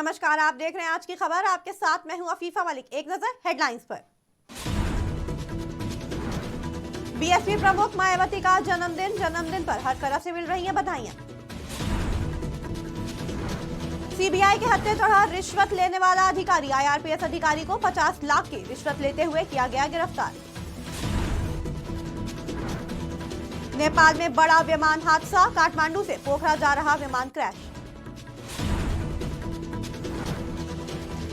नमस्कार, आप देख रहे हैं आज की खबर। आपके साथ मैं हूं अफीफा मलिक। एक नजर हेडलाइंस पर। बीएसपी प्रमुख मायावती का जन्मदिन पर हर तरफ से मिल रही हैं बधाइयां। सीबीआई के हत्थे चढ़ा रिश्वत लेने वाला अधिकारी, आईआरपीएस अधिकारी को 50 लाख की रिश्वत लेते हुए किया गया गिरफ्तार। नेपाल में बड़ा विमान हादसा, काठमांडू से पोखरा जा रहा विमान क्रैश।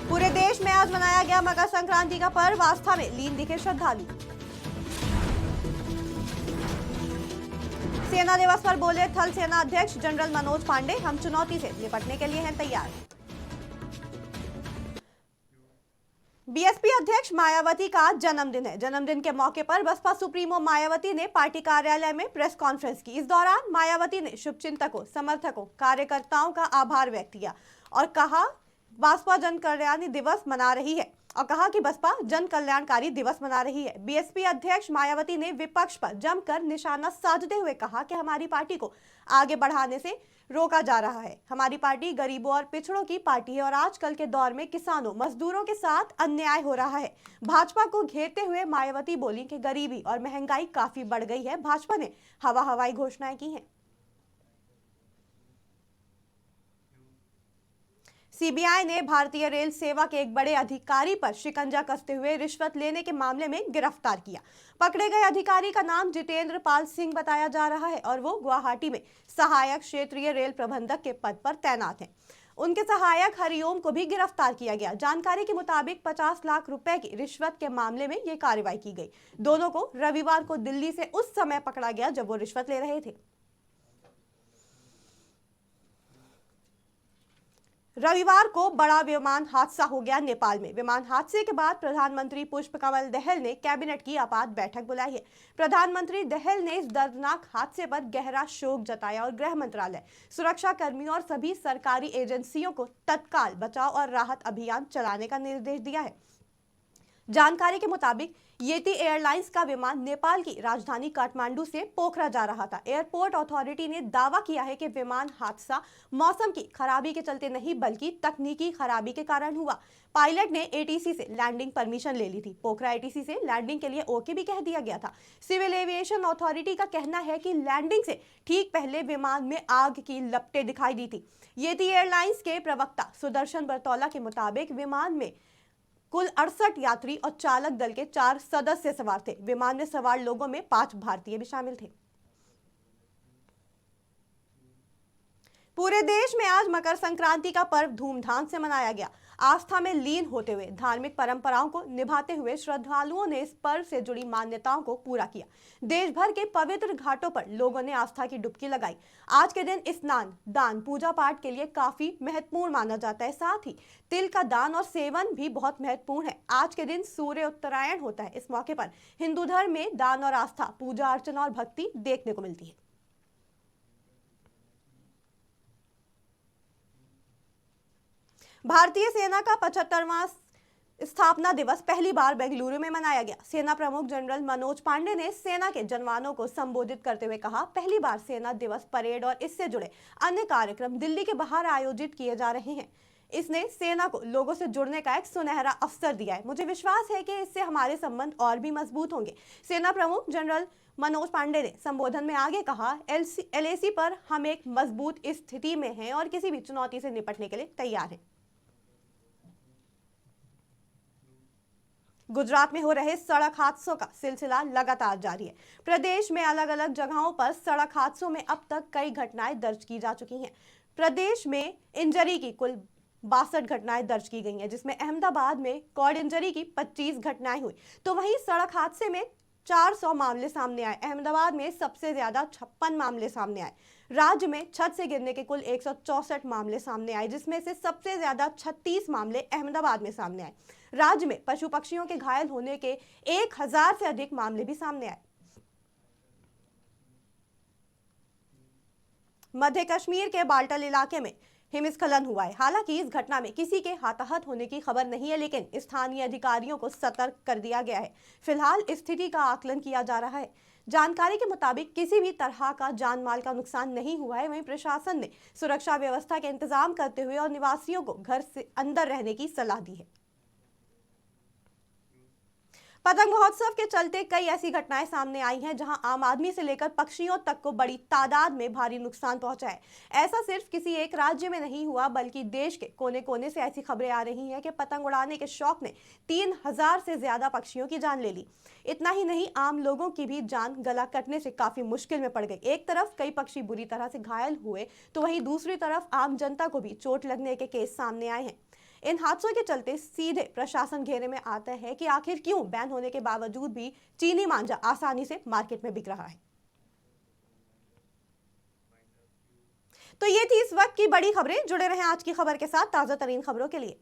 पूरे देश में आज मनाया गया मकर संक्रांति का पर्व, आस्था में लीन दिखे श्रद्धालु। सेना दिवस पर बोले थल सेना अध्यक्ष जनरल मनोज पांडे, हम चुनौती से निपटने के लिए हैं तैयार। बीएसपी अध्यक्ष मायावती का जन्मदिन है। जन्मदिन के मौके पर बसपा सुप्रीमो मायावती ने पार्टी कार्यालय में प्रेस कॉन्फ्रेंस की। इस दौरान मायावती ने शुभचिंतकों, समर्थकों, कार्यकर्ताओं का आभार व्यक्त किया और कहा बसपा जन कल्याणी दिवस मना रही है बीएसपी अध्यक्ष मायावती ने विपक्ष पर जमकर निशाना साधते हुए कहा कि हमारी पार्टी को आगे बढ़ाने से रोका जा रहा है। हमारी पार्टी गरीबों और पिछड़ों की पार्टी है और आजकल के दौर में किसानों, मजदूरों के साथ अन्याय हो रहा है। भाजपा को घेरते हुए मायावती बोली कि गरीबी और महंगाई काफी बढ़ गई है। भाजपा ने हवाई घोषणाएं की हैं। सीबीआई ने भारतीय रेल सेवा के एक बड़े अधिकारी पर शिकंजा कसते हुए रिश्वत लेने के मामले में गिरफ्तार किया। पकड़े गए अधिकारी का नाम जितेंद्र पाल सिंह बताया जा रहा है और वो गुवाहाटी में सहायक क्षेत्रीय रेल प्रबंधक के पद पर तैनात हैं। उनके सहायक हरिओम को भी गिरफ्तार किया गया। जानकारी के मुताबिक 50 लाख रुपए की रिश्वत के मामले में ये कार्रवाई की गई। दोनों को रविवार को दिल्ली से उस समय पकड़ा गया जब वो रिश्वत ले रहे थे। रविवार को बड़ा विमान हादसा हो गया नेपाल में। विमान हादसे के बाद प्रधानमंत्री पुष्पकमल दहल ने कैबिनेट की आपात बैठक बुलाई है। प्रधानमंत्री दहल ने इस दर्दनाक हादसे पर गहरा शोक जताया और गृह मंत्रालय, सुरक्षा कर्मियों और सभी सरकारी एजेंसियों को तत्काल बचाव और राहत अभियान चलाने का निर्देश दिया है। जानकारी के मुताबिक येती एयरलाइंस का विमान नेपाल की राजधानी काठमांडू से पोखरा जा रहा था। एयरपोर्ट अथॉरिटी ने दावा किया है कि विमान हादसा मौसम की खराबी के चलते नहीं बल्कि तकनीकी खराबी के कारण हुआ। पायलट ने एटीसी से लैंडिंग परमिशन ले ली थी। पोखरा एटीसी से लैंडिंग के लिए ओके भी कह दिया गया था। सिविल एविएशन अथॉरिटी का कहना है कि लैंडिंग से ठीक पहले विमान में आग की लपटें दिखाई दी थी। येती एयरलाइंस के प्रवक्ता सुदर्शन बरतौला के मुताबिक विमान में कुल 68 यात्री और चालक दल के 4 सदस्य सवार थे। विमान में सवार लोगों में 5 भारतीय भी शामिल थे। पूरे देश में आज मकर संक्रांति का पर्व धूमधाम से मनाया गया। आस्था में लीन होते हुए, धार्मिक परंपराओं को निभाते हुए श्रद्धालुओं ने इस पर्व से जुड़ी मान्यताओं को पूरा किया। देश भर के पवित्र घाटों पर लोगों ने आस्था की डुबकी लगाई। आज के दिन स्नान, दान, पूजा पाठ के लिए काफी महत्वपूर्ण माना जाता है। साथ ही तिल का दान और सेवन भी बहुत महत्वपूर्ण है। आज के दिन सूर्य उत्तरायण होता है। इस मौके पर हिंदू धर्म में दान और आस्था, पूजा अर्चना और भक्ति देखने को मिलती है। भारतीय सेना का 75वां स्थापना दिवस पहली बार बेंगलुरु में मनाया गया। सेना प्रमुख जनरल मनोज पांडे ने सेना के जवानों को संबोधित करते हुए कहा, पहली बार सेना दिवस परेड और इससे जुड़े अन्य कार्यक्रम दिल्ली के बाहर आयोजित किए जा रहे हैं। इसने सेना को लोगों से जुड़ने का एक सुनहरा अवसर दिया है। मुझे विश्वास है कि इससे हमारे संबंध और भी मजबूत होंगे। सेना प्रमुख जनरल मनोज पांडे ने संबोधन में आगे कहा, एलएसी पर हम एक मजबूत स्थिति में हैं और किसी भी चुनौती से निपटने के लिए तैयार हैं। गुजरात में हो रहे सड़क हादसों का सिलसिला लगातार जारी है। प्रदेश में अलग अलग जगहों पर सड़क हादसों में अब तक कई घटनाएं दर्ज की जा चुकी हैं। प्रदेश में इंजरी की कुल 62 घटनाएं दर्ज की गई हैं, जिसमें अहमदाबाद में कॉर्ड इंजरी की 25 घटनाएं हुई, तो वहीं सड़क हादसे में 400 मामले सामने आए। अहमदाबाद में सबसे ज्यादा 56 मामले सामने आए। राज्य में छत से गिरने के कुल 164 मामले सामने आए, जिसमें से सबसे ज्यादा 36 मामले अहमदाबाद में सामने आए। राज्य में पशु पक्षियों के घायल होने के 1000 से अधिक मामले भी सामने आए। मध्य कश्मीर के बाल्टल इलाके में हिमस्खलन हुआ है। हालांकि इस घटना में किसी के हताहत होने की खबर नहीं है, लेकिन स्थानीय अधिकारियों को सतर्क कर दिया गया है। फिलहाल स्थिति का आकलन किया जा रहा है। जानकारी के मुताबिक किसी भी तरह का जान माल का नुकसान नहीं हुआ है। वहीं प्रशासन ने सुरक्षा व्यवस्था के इंतजाम करते हुए और निवासियों को घर से अंदर रहने की सलाह दी है। पतंग महोत्सव के चलते कई ऐसी घटनाएं सामने आई हैं जहां आम आदमी से लेकर पक्षियों तक को बड़ी तादाद में भारी नुकसान पहुंचा है। ऐसा सिर्फ किसी एक राज्य में नहीं हुआ, बल्कि देश के कोने कोने से ऐसी खबरें आ रही हैं कि पतंग उड़ाने के शौक ने 3000 से ज्यादा पक्षियों की जान ले ली। इतना ही नहीं, आम लोगों की भी जान गला कटने से काफी मुश्किल में पड़ गई। एक तरफ कई पक्षी बुरी तरह से घायल हुए, तो वहीं दूसरी तरफ आम जनता को भी चोट लगने के केस सामने आए हैं। इन हादसों के चलते सीधे प्रशासन घेरे में आता है कि आखिर क्यों बैन होने के बावजूद भी चीनी मांझा आसानी से मार्केट में बिक रहा है। तो ये थी इस वक्त की बड़ी खबरें। जुड़े रहें आज की खबर के साथ ताजा तरीन खबरों के लिए।